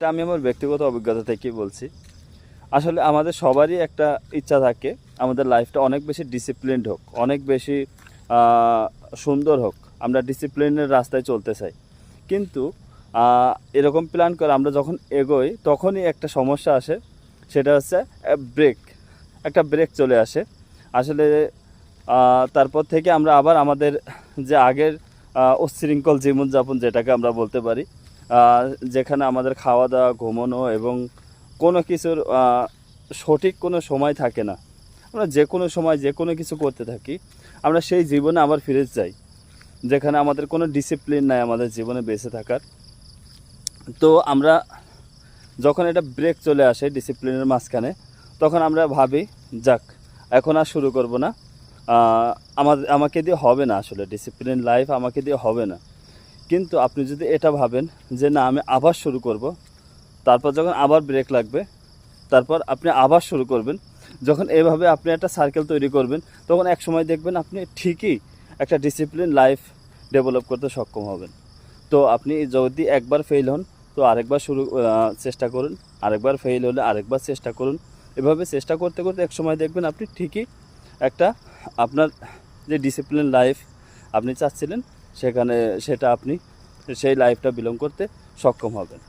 এটা আমি আমার ব্যক্তিগত অভিজ্ঞতা থেকেই বলছি। আসলে আমাদের সবারই একটা ইচ্ছা থাকে আমাদের লাইফটা অনেক বেশি ডিসিপ্লিনড হোক, অনেক বেশি আ সুন্দর হোক। আমরা ডিসিপ্লিনের রাস্তায় চলতে চাই। কিন্তু আ এরকম প্ল্যান করে আমরা যখন এগোই তখনই একটা সমস্যা আসে। সেটা হচ্ছে ব্রেক। একটা ব্রেক চলে আসে। আসলে আ তারপর থেকে আমরা আবার আমাদের যে আগের উচ্ছৃঙ্খল জীবনযাপন যেটাকে আমরা বলতে পারি, আ যেখানে আমাদের খাওয়া-দাওয়া, ঘুমানো এবং কোনো কিছুর সঠিক কোনো সময় থাকে না। আমরা যেকোনো সময় যেকোনো কিছু করতে থাকি। আমরা সেই জীবনে আবার ফিরে যাই। যেখানে আমাদের কোনো ডিসিপ্লিন নাই আমাদের জীবনে বেঁচে থাকার। তো আমরা যখন এটা ব্রেক চলে আসে ডিসিপ্লিনের মাঝখানে, তখন আমরা ভাবি, যাক এখন আর শুরু করব না। আ আমাকে দিয়ে হবে না আসলে ডিসিপ্লিন লাইফ আমাকে দিয়ে হবে না। কিন্তু আপনি যদি এটা ভাবেন যে না আমি আবার শুরু করব, তারপর যখন আবার ব্রেক লাগবে, তারপর আপনি আবার শুরু করবেন। যখন এভাবে আপনি একটা সার্কেল তৈরি করবেন, তখন একসময় দেখবেন আপনি ঠিকই একটা ডিসিপ্লিন লাইফ ডেভেলপ করতে সক্ষম হবেন। তো আপনি যদি একবার ফেইল হন, তো আরেকবার চেষ্টা করুন। আরেকবার ফেইল হলে আরেকবার চেষ্টা করুন। এভাবে চেষ্টা করতে, করতে একসময় দেখবেন আপনি ঠিকই একটা আপনার যে ডিসিপ্লিন লাইফ আপনি চাচ্ছিলেন, সেখানে সেটা আপনি সেই লাইফটা বিলং করতে সক্ষম হবেন।